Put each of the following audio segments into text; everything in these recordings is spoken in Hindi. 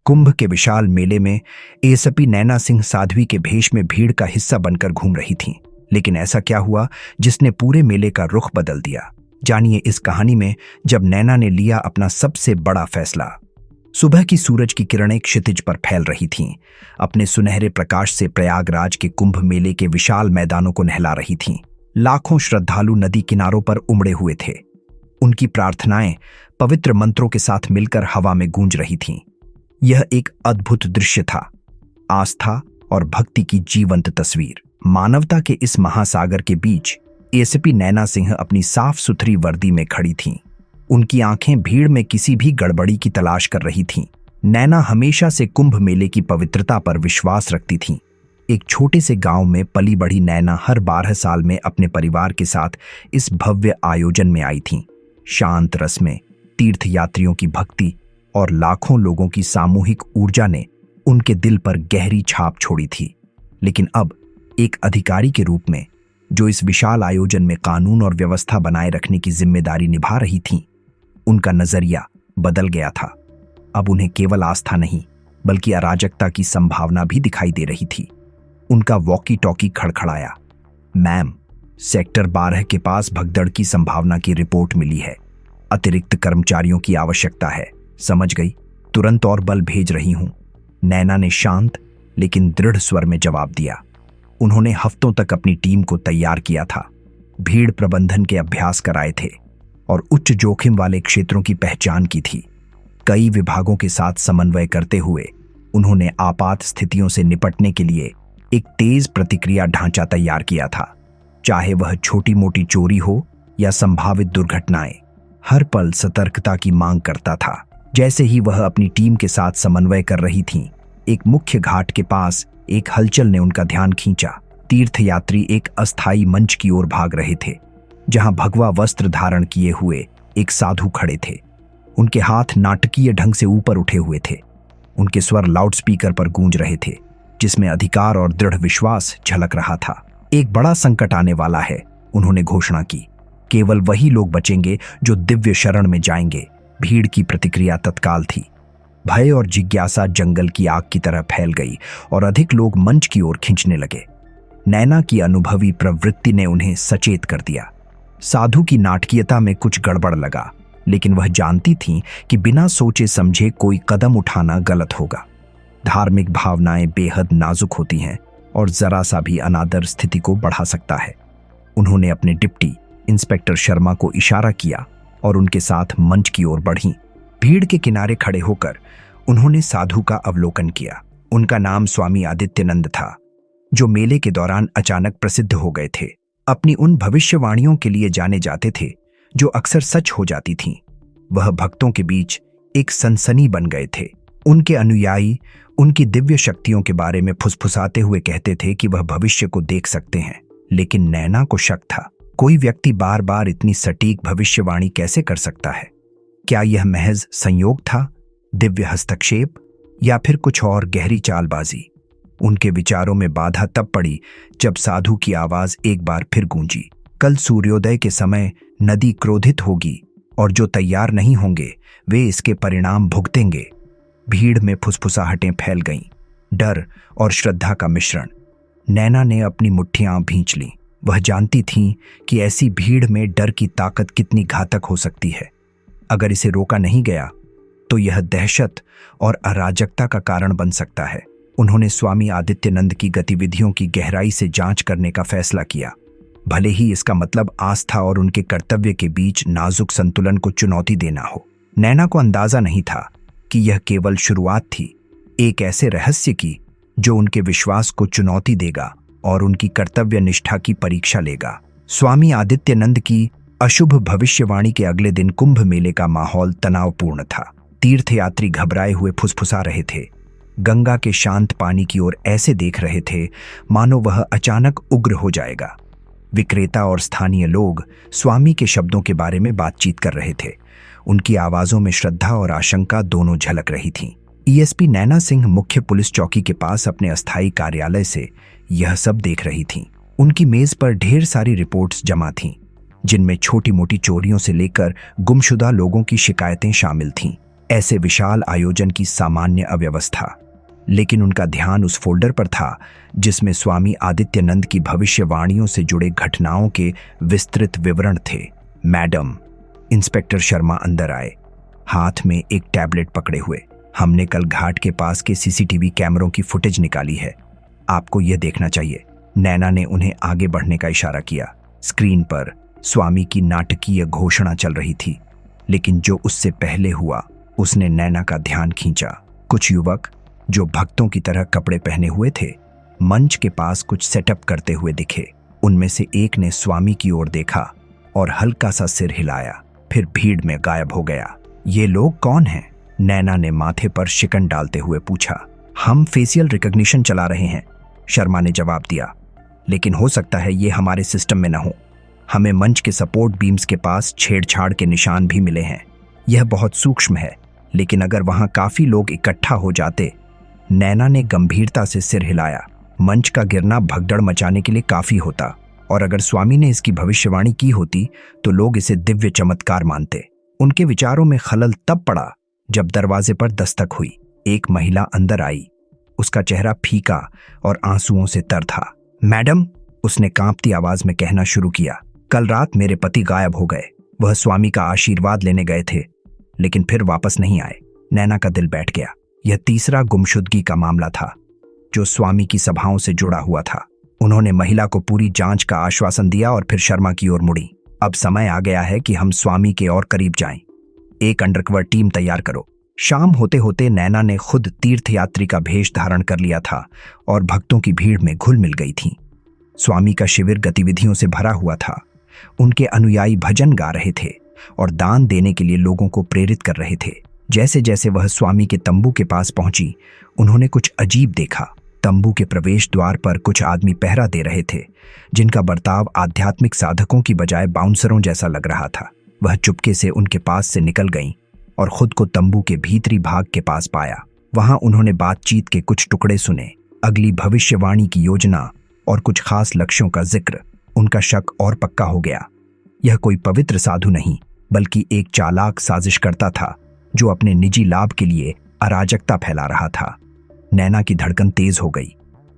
कुंभ के विशाल मेले में एएसपी नैना सिंह साध्वी के भेष में भीड़ का हिस्सा बनकर घूम रही थीं। लेकिन ऐसा क्या हुआ जिसने पूरे मेले का रुख बदल दिया? जानिए इस कहानी में जब नैना ने लिया अपना सबसे बड़ा फैसला। सुबह की सूरज की किरणें क्षितिज पर फैल रही थीं, अपने सुनहरे प्रकाश से प्रयागराज के कुंभ मेले के विशाल मैदानों को नहला रही थीं। लाखों श्रद्धालु नदी किनारों पर उमड़े हुए थे। उनकी प्रार्थनाएं पवित्र मंत्रों के साथ मिलकर हवा में गूंज रही थीं। यह एक अद्भुत दृश्य था, आस्था और भक्ति की जीवंत तस्वीर। मानवता के इस महासागर के बीच एएसपी नैना सिंह अपनी साफ सुथरी वर्दी में खड़ी थीं। उनकी आंखें भीड़ में किसी भी गड़बड़ी की तलाश कर रही थीं। नैना हमेशा से कुंभ मेले की पवित्रता पर विश्वास रखती थीं। एक छोटे से गांव में पली बढ़ी नैना हर 12 साल में अपने परिवार के साथ इस भव्य आयोजन में आई थीं। शांत रस्में, तीर्थयात्रियों की भक्ति और लाखों लोगों की सामूहिक ऊर्जा ने उनके दिल पर गहरी छाप छोड़ी थी। लेकिन अब एक अधिकारी के रूप में जो इस विशाल आयोजन में कानून और व्यवस्था बनाए रखने की जिम्मेदारी निभा रही थीं, उनका नजरिया बदल गया था। अब उन्हें केवल आस्था नहीं बल्कि अराजकता की संभावना भी दिखाई दे रही थी। उनका वॉकी टॉकी खड़खड़ाया। मैम, सेक्टर 12 के पास भगदड़ की संभावना की रिपोर्ट मिली है। अतिरिक्त कर्मचारियों की आवश्यकता है। समझ गई, तुरंत और बल भेज रही हूं। नैना ने शांत लेकिन दृढ़ स्वर में जवाब दिया। उन्होंने हफ्तों तक अपनी टीम को तैयार किया था, भीड़ प्रबंधन के अभ्यास कराए थे और उच्च जोखिम वाले क्षेत्रों की पहचान की थी। कई विभागों के साथ समन्वय करते हुए उन्होंने आपात स्थितियों से निपटने के लिए एक तेज प्रतिक्रिया ढांचा तैयार किया था। चाहे वह छोटी मोटी चोरी हो या संभावित दुर्घटनाएं, हर पल सतर्कता की मांग करता था। जैसे ही वह अपनी टीम के साथ समन्वय कर रही थीं, एक मुख्य घाट के पास एक हलचल ने उनका ध्यान खींचा। तीर्थयात्री एक अस्थायी मंच की ओर भाग रहे थे, जहां भगवा वस्त्र धारण किए हुए एक साधु खड़े थे। उनके हाथ नाटकीय ढंग से ऊपर उठे हुए थे। उनके स्वर लाउडस्पीकर पर गूंज रहे थे, जिसमें अधिकार और दृढ़ विश्वास झलक रहा था। एक बड़ा संकट आने वाला है, उन्होंने घोषणा की। केवल वही लोग बचेंगे जो दिव्य शरण में जाएंगे। भीड़ की प्रतिक्रिया तत्काल थी। भय और जिज्ञासा जंगल की आग की तरह फैल गई और अधिक लोग मंच की ओर खींचने लगे। नैना की अनुभवी प्रवृत्ति ने उन्हें सचेत कर दिया। साधु की नाटकीयता में कुछ गड़बड़ लगा, लेकिन वह जानती थीं कि बिना सोचे समझे कोई कदम उठाना गलत होगा। धार्मिक भावनाएं बेहद नाजुक होती हैं और जरा सा भी अनादर स्थिति को बढ़ा सकता है। उन्होंने अपने डिप्टी इंस्पेक्टर शर्मा को इशारा किया और उनके साथ मंच की ओर बढ़ीं। भीड़ के किनारे खड़े होकर उन्होंने साधु का अवलोकन किया। उनका नाम स्वामी आदित्यनंद था, जो मेले के दौरान अचानक प्रसिद्ध हो गए थे। अपनी उन भविष्यवाणियों के लिए जाने जाते थे जो अक्सर सच हो जाती थीं। वह भक्तों के बीच एक सनसनी बन गए थे। उनके अनुयायी उनकी दिव्य शक्तियों के बारे में फुसफुसाते हुए कहते थे कि वह भविष्य को देख सकते हैं। लेकिन नैना को शक था, कोई व्यक्ति बार बार इतनी सटीक भविष्यवाणी कैसे कर सकता है? क्या यह महज संयोग था, दिव्य हस्तक्षेप, या फिर कुछ और गहरी चालबाजी? उनके विचारों में बाधा तब पड़ी जब साधु की आवाज एक बार फिर गूंजी। कल सूर्योदय के समय नदी क्रोधित होगी और जो तैयार नहीं होंगे वे इसके परिणाम भुगतेंगे। भीड़ में फुसफुसाहटें फैल गईं, डर और श्रद्धा का मिश्रण। नैना ने अपनी मुट्ठियां भींच लीं। वह जानती थीं कि ऐसी भीड़ में डर की ताकत कितनी घातक हो सकती है। अगर इसे रोका नहीं गया तो यह दहशत और अराजकता का कारण बन सकता है। उन्होंने स्वामी आदित्यनंद की गतिविधियों की गहराई से जांच करने का फैसला किया, भले ही इसका मतलब आस्था और उनके कर्तव्य के बीच नाजुक संतुलन को चुनौती देना हो। नैना को अंदाजा नहीं था कि यह केवल शुरुआत थी, एक ऐसे रहस्य की जो उनके विश्वास को चुनौती देगा और उनकी कर्तव्य निष्ठा की परीक्षा लेगा। स्वामी आदित्यनंद की अशुभ भविष्यवाणी के अगले दिन कुंभ मेले का माहौल तनावपूर्ण था। तीर्थयात्री घबराए हुए फुसफुसा रहे थे, गंगा के शांत पानी की ओर ऐसे देख रहे थे मानो वह अचानक उग्र हो जाएगा। विक्रेता और स्थानीय लोग स्वामी के शब्दों के बारे में बातचीत कर रहे थे। उनकी आवाजों में श्रद्धा और आशंका दोनों झलक रही थीं। एएसपी नैना सिंह मुख्य पुलिस चौकी के पास अपने अस्थायी कार्यालय से यह सब देख रही थीं। उनकी मेज पर ढेर सारी रिपोर्ट्स जमा थीं, जिनमें छोटी मोटी चोरियों से लेकर गुमशुदा लोगों की शिकायतें शामिल थीं। ऐसे विशाल आयोजन की सामान्य अव्यवस्था। लेकिन उनका ध्यान उस फोल्डर पर था जिसमें स्वामी आदित्यनंद की भविष्यवाणियों से जुड़े घटनाओं के विस्तृत विवरण थे। मैडम, इंस्पेक्टर शर्मा अंदर आए, हाथ में एक टैबलेट पकड़े हुए। हमने कल घाट के पास के सीसीटीवी कैमरों की फुटेज निकाली है, आपको यह देखना चाहिए। नैना ने उन्हें आगे बढ़ने का इशारा किया। स्क्रीन पर स्वामी की नाटकीय घोषणा चल रही थी, लेकिन जो उससे पहले हुआ उसने नैना का ध्यान खींचा। कुछ युवक जो भक्तों की तरह कपड़े पहने हुए थे, मंच के पास कुछ सेटअप करते हुए दिखे। उनमें से एक ने स्वामी की ओर देखा और हल्का सा सिर हिलाया, फिर भीड़ में गायब हो गया। ये लोग कौन हैं? नैना ने माथे पर शिकन डालते हुए पूछा। हम फेशियल रिकॉग्निशन चला रहे हैं, शर्मा ने जवाब दिया, लेकिन हो सकता है ये हमारे सिस्टम में न हो। हमें मंच के सपोर्ट बीम्स के पास छेड़छाड़ के निशान भी मिले हैं। यह बहुत सूक्ष्म है, लेकिन अगर वहां काफी लोग इकट्ठा हो जाते। नैना ने गंभीरता से सिर हिलाया। मंच का गिरना भगदड़ मचाने के लिए काफी होता, और अगर स्वामी ने इसकी भविष्यवाणी की होती तो लोग इसे दिव्य चमत्कार मानते। उनके विचारों में खलल तब पड़ा जब दरवाजे पर दस्तक हुई। एक महिला अंदर आई। उसका चेहरा फीका और आंसुओं से तर था। मैडम, उसने कांपती आवाज में कहना शुरू किया, कल रात मेरे पति गायब हो गए। वह स्वामी का आशीर्वाद लेने गए थे, लेकिन फिर वापस नहीं आए। नैना का दिल बैठ गया। यह तीसरा गुमशुदगी का मामला था जो स्वामी की सभाओं से जुड़ा हुआ था। उन्होंने महिला को पूरी जांच का आश्वासन दिया और फिर शर्मा की ओर मुड़ी। अब समय आ गया है कि हम स्वामी के और करीब जाएं। एक अंडरकवर टीम तैयार करो। शाम होते होते नैना ने खुद तीर्थयात्री का भेष धारण कर लिया था और भक्तों की भीड़ में घुल मिल गई थी। स्वामी का शिविर गतिविधियों से भरा हुआ था। उनके अनुयायी भजन गा रहे थे और दान देने के लिए लोगों को प्रेरित कर रहे थे। जैसे जैसे वह स्वामी के तंबू के पास पहुंची, उन्होंने कुछ अजीब देखा। तंबू के प्रवेश द्वार पर कुछ आदमी पहरा दे रहे थे, जिनका बर्ताव आध्यात्मिक साधकों की बजाय बाउंसरों जैसा लग रहा था। वह चुपके से उनके पास से निकल गईं और खुद को तंबू के भीतरी भाग के पास पाया। वहां उन्होंने बातचीत के कुछ टुकड़े सुने, अगली भविष्यवाणी की योजना और कुछ खास लक्ष्यों का जिक्र। उनका शक और पक्का हो गया। यह कोई पवित्र साधु नहीं, बल्कि एक चालाक साजिशकर्ता था जो अपने निजी लाभ के लिए अराजकता फैला रहा था। नैना की धड़कन तेज हो गई।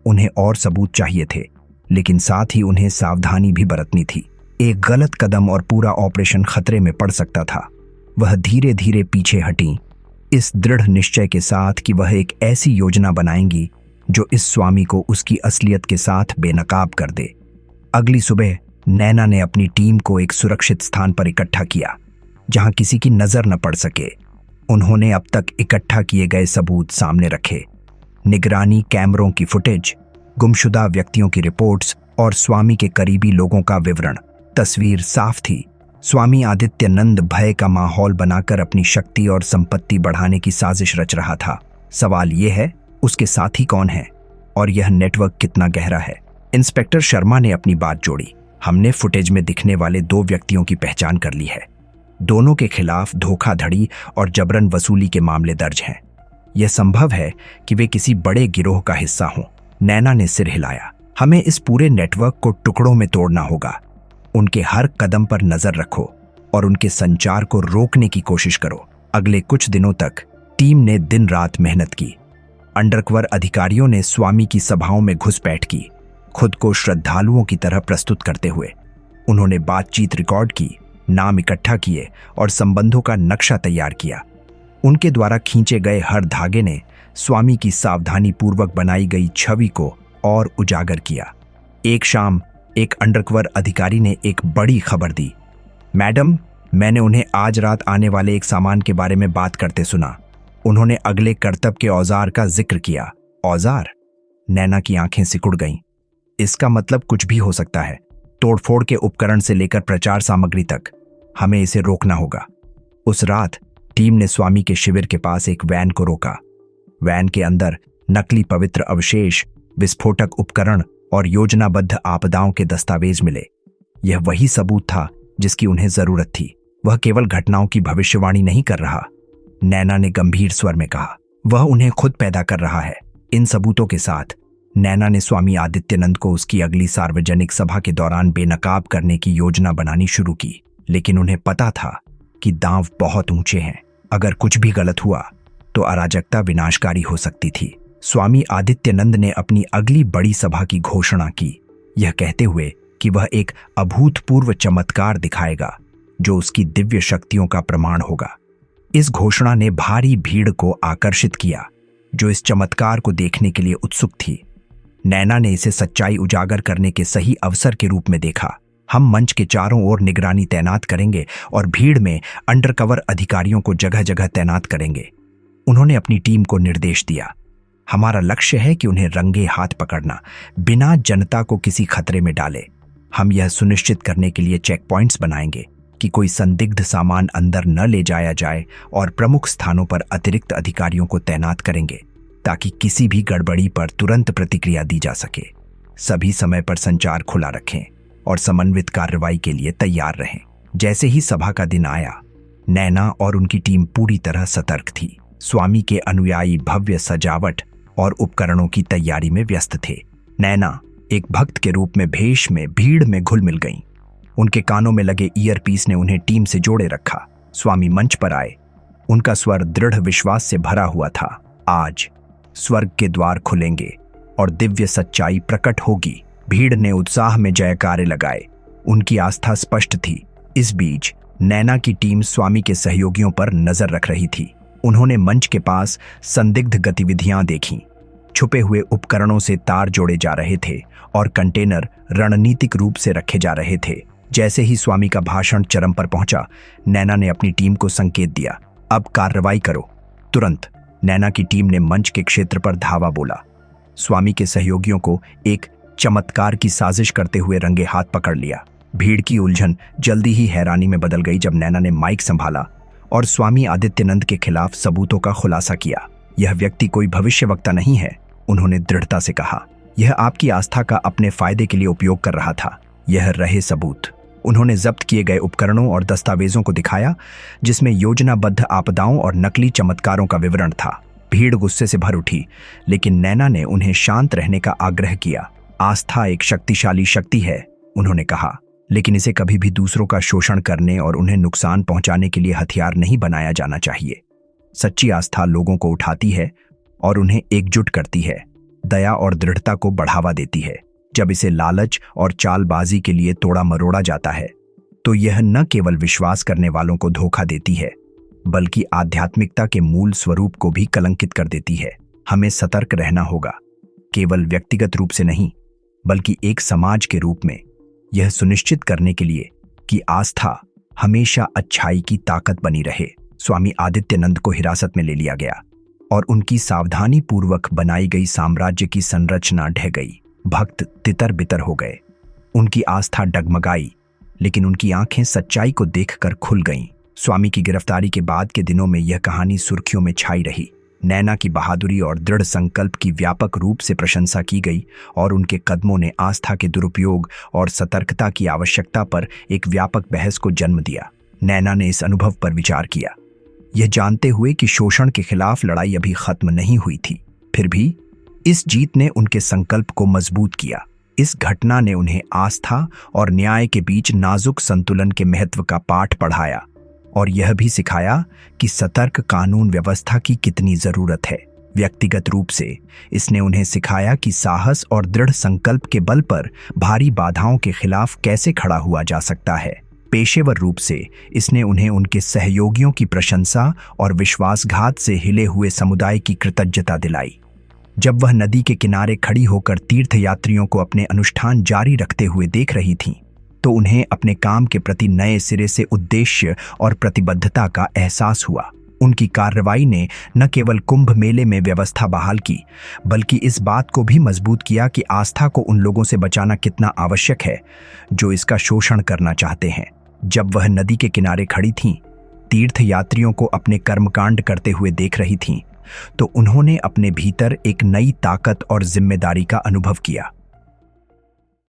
उन्हें और सबूत चाहिए थे, लेकिन साथ ही उन्हें सावधानी भी बरतनी थी। एक गलत कदम और पूरा ऑपरेशन खतरे में पड़ सकता था। वह धीरे धीरे पीछे हटी, इस दृढ़ निश्चय के साथ कि वह एक ऐसी योजना बनाएंगी जो इस स्वामी को उसकी असलियत के साथ बेनकाब कर दे। अगली सुबह नैना ने अपनी टीम को एक सुरक्षित स्थान पर इकट्ठा किया, जहां किसी की नजर न पड़ सके। उन्होंने अब तक इकट्ठा किए गए सबूत सामने रखे, निगरानी कैमरों की फुटेज, गुमशुदा व्यक्तियों की रिपोर्ट्स और स्वामी के करीबी लोगों का विवरण। तस्वीर साफ थी। स्वामी आदित्यनंद भय का माहौल बनाकर अपनी शक्ति और संपत्ति बढ़ाने की साजिश रच रहा था। सवाल यह है, उसके साथी कौन है और यह नेटवर्क कितना गहरा है? इंस्पेक्टर शर्मा ने अपनी बात जोड़ी। हमने फुटेज में दिखने वाले 2 व्यक्तियों की पहचान कर ली है। दोनों के खिलाफ धोखाधड़ी और जबरन वसूली के मामले दर्ज हैं। यह संभव है कि वे किसी बड़े गिरोह का हिस्सा हों। नैना ने सिर हिलाया। हमें इस पूरे नेटवर्क को टुकड़ों में तोड़ना होगा। उनके हर कदम पर नजर रखो और उनके संचार को रोकने की कोशिश करो। अगले कुछ दिनों तक टीम ने दिन रात मेहनत की। अंडरकवर अधिकारियों ने स्वामी की सभाओं में घुसपैठ की, खुद को श्रद्धालुओं की तरह प्रस्तुत करते हुए। उन्होंने बातचीत रिकॉर्ड की, नाम इकट्ठा किए और संबंधों का नक्शा तैयार किया। उनके द्वारा खींचे गए हर धागे ने स्वामी की सावधानी पूर्वक बनाई गई छवि को और उजागर किया। एक शाम एक अंडरकवर अधिकारी ने एक बड़ी खबर दी। मैडम, मैंने उन्हें आज रात आने वाले एक सामान के बारे में बात करते सुना। उन्होंने अगले करतब के औजार का जिक्र किया। औजार? नैना की आंखें सिकुड़ गईं। इसका मतलब कुछ भी हो सकता है, तोड़फोड़ के उपकरण से लेकर प्रचार सामग्री तक। हमें इसे रोकना होगा। उस रात टीम ने स्वामी के शिविर के पास एक वैन को रोका। वैन के अंदर नकली पवित्र अवशेष, विस्फोटक उपकरण और योजनाबद्ध आपदाओं के दस्तावेज मिले। यह वही सबूत था जिसकी उन्हें जरूरत थी। वह केवल घटनाओं की भविष्यवाणी नहीं कर रहा, नैना ने गंभीर स्वर में कहा, वह उन्हें खुद पैदा कर रहा है। इन सबूतों के साथ नैना ने स्वामी आदित्यनंद को उसकी अगली सार्वजनिक सभा के दौरान बेनकाब करने की योजना बनानी शुरू की। लेकिन उन्हें पता था कि दांव बहुत ऊंचे हैं। अगर कुछ भी गलत हुआ तो अराजकता विनाशकारी हो सकती थी। स्वामी आदित्यनंद ने अपनी अगली बड़ी सभा की घोषणा की, यह कहते हुए कि वह एक अभूतपूर्व चमत्कार दिखाएगा जो उसकी दिव्य शक्तियों का प्रमाण होगा। इस घोषणा ने भारी भीड़ को आकर्षित किया जो इस चमत्कार को देखने के लिए उत्सुक थी। नैना ने इसे सच्चाई उजागर करने के सही अवसर के रूप में देखा। हम मंच के चारों ओर निगरानी तैनात करेंगे और भीड़ में अंडरकवर अधिकारियों को जगह जगह तैनात करेंगे। उन्होंने अपनी टीम को निर्देश दिया, हमारा लक्ष्य है कि उन्हें रंगे हाथ पकड़ना, बिना जनता को किसी खतरे में डाले। हम यह सुनिश्चित करने के लिए चेक पॉइंट्स बनाएंगे कि कोई संदिग्ध सामान अंदर न ले जाया जाए और प्रमुख स्थानों पर अतिरिक्त अधिकारियों को तैनात करेंगे ताकि किसी भी गड़बड़ी पर तुरंत प्रतिक्रिया दी जा सके। सभी समय पर संचार खुला रखें और समन्वित कार्रवाई के लिए तैयार रहें। जैसे ही सभा का दिन आया, नैना और उनकी टीम पूरी तरह सतर्क थी। स्वामी के अनुयायी भव्य सजावट और उपकरणों की तैयारी में व्यस्त थे। नैना एक भक्त के रूप में भेष में भीड़ में घुल मिल गईं। उनके कानों में लगे ईयरपीस ने उन्हें टीम से जोड़े रखा। स्वामी मंच पर आए। उनका स्वर दृढ़ विश्वास से भरा हुआ था। आज स्वर्ग के द्वार खुलेंगे और दिव्य सच्चाई प्रकट होगी। भीड़ ने उत्साह में जयकारे लगाए। उनकी आस्था स्पष्ट थी। इस बीच नैना की टीम स्वामी के सहयोगियों पर नजर रख रही थी। उन्होंने मंच के पास संदिग्ध गतिविधियां देखीं। छुपे हुए उपकरणों से तार जोड़े जा रहे थे और कंटेनर रणनीतिक रूप से रखे जा रहे थे। जैसे ही स्वामी का भाषण चरम पर पहुंचा, नैना ने अपनी टीम को संकेत दिया, अब कार्रवाई करो। तुरंत नैना की टीम ने मंच के क्षेत्र पर धावा बोला। स्वामी के सहयोगियों को एक चमत्कार की साजिश करते हुए रंगे हाथ पकड़ लिया। भीड़ की उलझन जल्दी ही हैरानी में बदल गई जब नैना ने माइक संभाला और स्वामी आदित्यनंद के खिलाफ सबूतों का खुलासा किया। यह व्यक्ति कोई भविष्यवक्ता नहीं है, उन्होंने दृढ़ता से कहा। यह आपकी आस्था का अपने फायदे के लिए उपयोग कर रहा था। यह रहे सबूत। उन्होंने जब्त किए गए उपकरणों और दस्तावेजों को दिखाया जिसमें योजनाबद्ध आपदाओं और नकली चमत्कारों का विवरण था। भीड़ गुस्से से भर उठी, लेकिन नैना ने उन्हें शांत रहने का आग्रह किया। आस्था एक शक्तिशाली शक्ति है, उन्होंने कहा, लेकिन इसे कभी भी दूसरों का शोषण करने और उन्हें नुकसान पहुंचाने के लिए हथियार नहीं बनाया जाना चाहिए। सच्ची आस्था लोगों को उठाती है और उन्हें एकजुट करती है, दया और दृढ़ता को बढ़ावा देती है। जब इसे लालच और चालबाजी के लिए तोड़ा मरोड़ा जाता है तो यह न केवल विश्वास करने वालों को धोखा देती है बल्कि आध्यात्मिकता के मूल स्वरूप को भी कलंकित कर देती है। हमें सतर्क रहना होगा, केवल व्यक्तिगत रूप से नहीं बल्कि एक समाज के रूप में, यह सुनिश्चित करने के लिए कि आस्था हमेशा अच्छाई की ताकत बनी रहे। स्वामी आदित्यनंद को हिरासत में ले लिया गया और उनकी सावधानी पूर्वक बनाई गई साम्राज्य की संरचना ढह गई। भक्त तितर बितर हो गए। उनकी आस्था डगमगाई, लेकिन उनकी आंखें सच्चाई को देखकर खुल गईं। स्वामी की गिरफ्तारी के बाद के दिनों में यह कहानी सुर्खियों में छाई रही। नैना की बहादुरी और दृढ़ संकल्प की व्यापक रूप से प्रशंसा की गई और उनके कदमों ने आस्था के दुरुपयोग और सतर्कता की आवश्यकता पर एक व्यापक बहस को जन्म दिया। नैना ने इस अनुभव पर विचार किया, यह जानते हुए कि शोषण के खिलाफ लड़ाई अभी खत्म नहीं हुई थी। फिर भी इस जीत ने उनके संकल्प को मजबूत किया। इस घटना ने उन्हें आस्था और न्याय के बीच नाजुक संतुलन के महत्व का पाठ पढ़ाया और यह भी सिखाया कि सतर्क कानून व्यवस्था की कितनी जरूरत है। व्यक्तिगत रूप से इसने उन्हें सिखाया कि साहस और दृढ़ संकल्प के बल पर भारी बाधाओं के खिलाफ कैसे खड़ा हुआ जा सकता है। पेशेवर रूप से इसने उन्हें उनके सहयोगियों की प्रशंसा और विश्वासघात से हिले हुए समुदाय की कृतज्ञता दिलाई। जब वह नदी के किनारे खड़ी होकर तीर्थयात्रियों को अपने अनुष्ठान जारी रखते हुए देख रही थीं, तो उन्हें अपने काम के प्रति नए सिरे से उद्देश्य और प्रतिबद्धता का एहसास हुआ। उनकी कार्रवाई ने न केवल कुंभ मेले में व्यवस्था बहाल की, बल्कि इस बात को भी मजबूत किया कि आस्था को उन लोगों से बचाना कितना आवश्यक है जो इसका शोषण करना चाहते हैं। जब वह नदी के किनारे खड़ी थीं, तीर्थयात्रियों को अपने कर्मकांड करते हुए देख रही थीं, तो उन्होंने अपने भीतर एक नई ताकत और जिम्मेदारी का अनुभव किया।